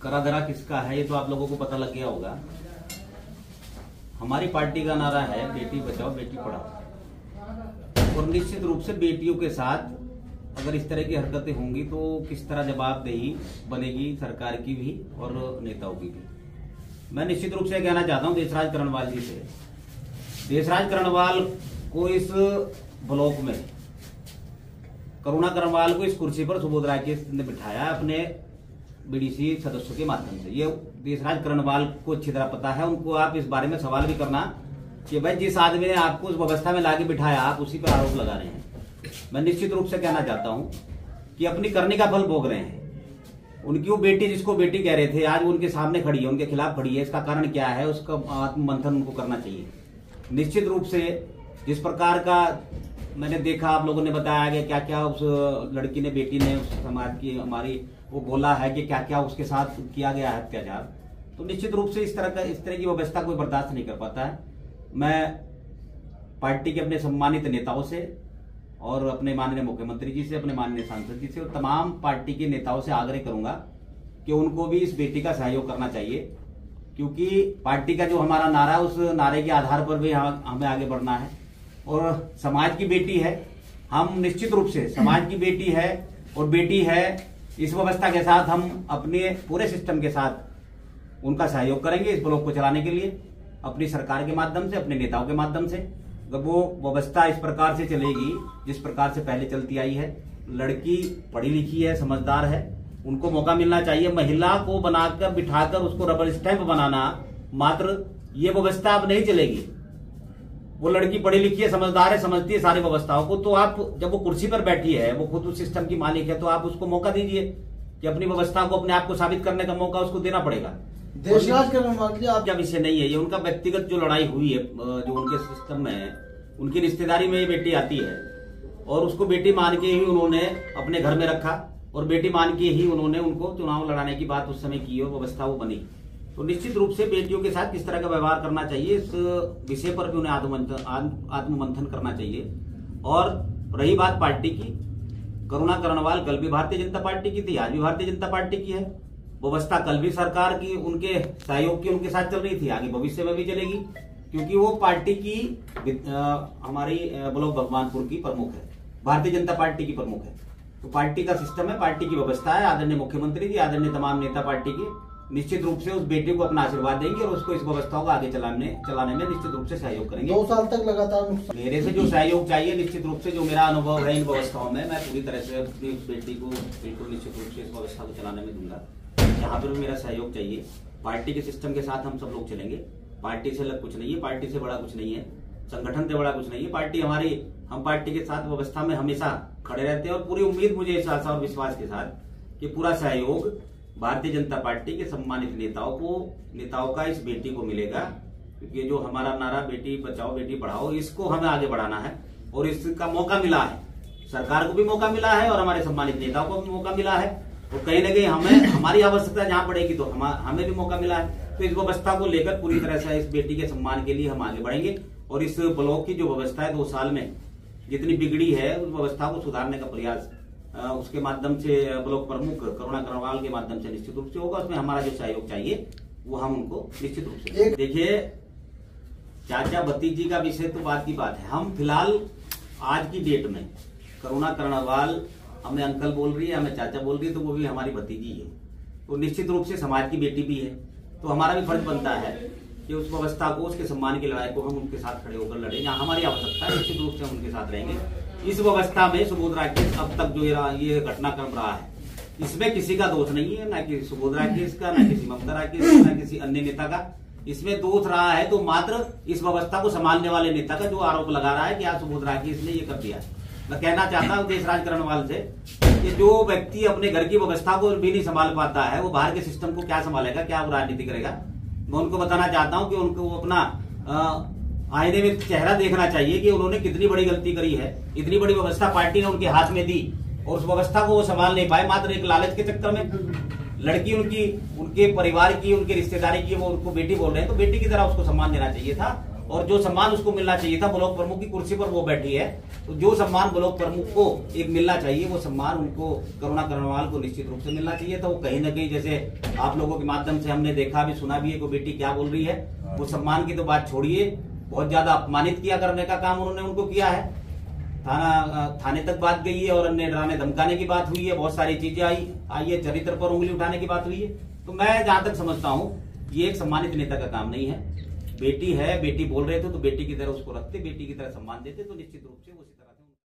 करा धरा किसका है ये तो आप लोगों को पता लग गया होगा। हमारी पार्टी का नारा है बेटी बचाओ बेटी पढ़ाओ, और निश्चित रूप से बेटियों के साथ अगर इस तरह की हरकतें होंगी तो किस तरह जवाबदेही बनेगी सरकार की भी और नेताओं की भी। मैं निश्चित रूप से कहना चाहता हूं देशराज करणवाल जी से, देशराज करणवाल को इस ब्लॉक में, करुणा करणवाल को इस कुर्सी पर सुबोध राकेश ने बिठाया अपने बीडीसी सदस्यों के माध्यम से। ये देशराज करणवाल को अच्छी तरह पता है, उनको आप इस बारे में सवाल भी करना कि भाई जिस आदमी ने आपको उस व्यवस्था में लाके बिठाया आप उसी पर आरोप लगा रहे हैं। मैं निश्चित रूप से कहना चाहता हूं कि अपनी करने का फल भोग रहे हैं। उनकी वो बेटी जिसको बेटी कह रहे थे आज वो उनके सामने खड़ी है, उनके खिलाफ खड़ी है। इसका कारण क्या है उसका आत्ममंथन उनको करना चाहिए। निश्चित रूप से जिस प्रकार का मैंने देखा, आप लोगों ने बताया कि क्या क्या उस लड़की ने, बेटी ने, उस समाज की हमारी वो बोला है कि क्या क्या उसके साथ किया गया है अत्याचार, तो निश्चित रूप से इस तरह की व्यवस्था कोई बर्दाश्त नहीं कर पाता है। मैं पार्टी के अपने सम्मानित नेताओं से और अपने माननीय मुख्यमंत्री जी से, अपने माननीय सांसद जी से और तमाम पार्टी के नेताओं से आग्रह करूंगा कि उनको भी इस बेटी का सहयोग करना चाहिए, क्योंकि पार्टी का जो हमारा नारा है उस नारे के आधार पर भी हमें आगे बढ़ना है। और समाज की बेटी है, हम निश्चित रूप से समाज की बेटी है और बेटी है, इस व्यवस्था के साथ हम अपने पूरे सिस्टम के साथ उनका सहयोग करेंगे इस ब्लॉक को चलाने के लिए, अपनी सरकार के माध्यम से, अपने नेताओं के माध्यम से। जब वो व्यवस्था इस प्रकार से चलेगी जिस प्रकार से पहले चलती आई है, लड़की पढ़ी लिखी है, समझदार है, उनको मौका मिलना चाहिए। महिला को बनाकर बिठाकर उसको रबर स्टैंप बनाना मात्र ये व्यवस्था अब नहीं चलेगी। वो लड़की पढ़ी लिखी है, समझदार है, समझती है सारी व्यवस्थाओं को, तो आप जब वो कुर्सी पर बैठी है, वो खुद उस सिस्टम की मालिक है, तो आप उसको मौका दीजिए कि अपनी व्यवस्था को, अपने आप को साबित करने का मौका उसको देना पड़ेगा। देशराज करणवाल आप क्या विषय नहीं है ये, उनका व्यक्तिगत जो लड़ाई हुई है जो उनके सिस्टम में है, उनकी रिश्तेदारी में ये बेटी आती है और उसको बेटी मान के ही उन्होंने अपने घर में रखा और बेटी मान के ही उन्होंने उनको चुनाव लड़ाने की बात उस समय की और व्यवस्था वो बनी। तो निश्चित रूप से बेटियों के साथ किस तरह का व्यवहार करना चाहिए इस विषय पर भी उन्हें आत्ममंथन करना चाहिए। और रही बात पार्टी की, करुणा करणवाल कल भी भारतीय जनता पार्टी की थी, आज भी भारतीय जनता पार्टी की है। व्यवस्था कल भी सरकार की, उनके सहयोग की उनके साथ चल रही थी, आगे भविष्य में भी चलेगी, क्योंकि वो पार्टी की हमारी ब्लॉक भगवानपुर की प्रमुख है, भारतीय जनता पार्टी की प्रमुख है। तो पार्टी का सिस्टम है, पार्टी की व्यवस्था है। आदरणीय मुख्यमंत्री जी, आदरणीय तमाम नेता पार्टी के निश्चित रूप से उस बेटी को अपना आशीर्वाद देंगे और उसको इस व्यवस्थाओं को आगे चलाने में निश्चित रूप से सहयोग करेंगे। 2 साल तक लगातार मेरे से जो सहयोग चाहिए, निश्चित रूप से जो मेरा अनुभव है इन व्यवस्थाओं में, मैं पूरी तरह से अपनी उस बेटी को बिल्कुल निश्चित रूप से इस व्यवस्था को चलाने में दूंगा। यहाँ पर भी मेरा सहयोग चाहिए। पार्टी के सिस्टम के साथ हम सब लोग चलेंगे। पार्टी से अलग कुछ नहीं है, पार्टी से बड़ा कुछ नहीं है, संगठन से बड़ा कुछ नहीं है। पार्टी हमारी, हम पार्टी के साथ व्यवस्था में हमेशा खड़े रहते हैं और पूरी उम्मीद मुझे इस आशा और विश्वास के साथ कि पूरा सहयोग भारतीय जनता पार्टी के सम्मानित नेताओं का इस बेटी को मिलेगा, क्योंकि जो हमारा नारा बेटी बचाओ बेटी पढ़ाओ, इसको हमें आगे बढ़ाना है और इसका मौका मिला है, सरकार को भी मौका मिला है और हमारे सम्मानित नेताओं को भी मौका मिला है। और कहीं न कहीं हमें हमारी आवश्यकता जहां पड़ेगी तो हमें भी मौका मिला है। तो इस व्यवस्था को लेकर पूरी तरह से इस बेटी के सम्मान के लिए हम आगे बढ़ेंगे और इस ब्लॉक की जो व्यवस्था है 2 साल में जितनी बिगड़ी है उस व्यवस्था को सुधारने का प्रयास उसके माध्यम से ब्लॉक प्रमुख करुणा करणवाल के माध्यम से निश्चित रूप से होगा। उसमें हमारा जो सहयोग चाहिए वो हम उनको निश्चित रूप से देखिए। चाचा भतीजी का विषय तो बात की बात है। हम फिलहाल आज की डेट में करुणा करणवाल हमें अंकल बोल रही है, हमें चाचा बोल रही है, तो वो भी हमारी भतीजी है, तो निश्चित रूप से समाज की बेटी भी है। तो हमारा भी फर्ज बनता है कि उस व्यवस्था को, उसके सम्मान की लड़ाई को हम उनके साथ खड़े होकर लड़ें। जहां हमारी आवश्यकता है निश्चित रूप से हम उनके साथ रहेंगे। इस व्यवस्था में सुबोध राकेश अब तक जो ये घटनाक्रम रहा है, इसमें किसी का दोष नहीं है, ना कि सुबोध राकेश का, ना किसी ममता राकेश का, ना किसी अन्य नेता का। इसमें दोष रहा है तो मात्र इस व्यवस्था को संभालने वाले नेता का, जो आरोप लगा रहा है कि आज सुबोध राकेश ने ये कर दिया। मैं कहना चाहता हूं देशराज करणवाल से कि जो व्यक्ति अपने घर की व्यवस्था को भी नहीं संभाल पाता है, वो बाहर के सिस्टम को क्या संभालेगा, क्या राजनीति करेगा। मैं उनको बताना चाहता हूं कि उनको अपना आईने में चेहरा देखना चाहिए कि उन्होंने कितनी बड़ी गलती करी है। इतनी बड़ी व्यवस्था पार्टी ने उनके हाथ में दी और उस व्यवस्था को वो संभाल नहीं पाए, मात्र एक लालच के चक्कर में। लड़की उनके परिवार की, उनके रिश्तेदारी की, वो उनको बेटी बोल रहे हैं, तो बेटी की तरह उसको सम्मान देना चाहिए था। और जो सम्मान उसको मिलना चाहिए था, ब्लॉक प्रमुख की कुर्सी पर वो बैठी है, तो जो सम्मान ब्लॉक प्रमुख को एक मिलना चाहिए वो सम्मान उनको, करुणा करनवाल को निश्चित रूप से मिलना चाहिए था। वो कहीं ना कहीं, जैसे आप लोगों के माध्यम से हमने देखा भी, सुना भी है कि बेटी क्या बोल रही है, वो सम्मान की तो बात छोड़िए, बहुत ज्यादा अपमानित किया करने का काम उन्होंने उनको किया है। थाने तक बात गई है और अन्य डराने धमकाने की बात हुई है, बहुत सारी चीजें आई है, चरित्र पर उंगली उठाने की बात हुई है। तो मैं जहां तक समझता हूं, ये एक सम्मानित नेता का काम नहीं है। बेटी है, बेटी बोल रहे थे तो बेटी की तरह उसको रखते, बेटी की तरह सम्मान देते, तो निश्चित रूप से उसी तरह से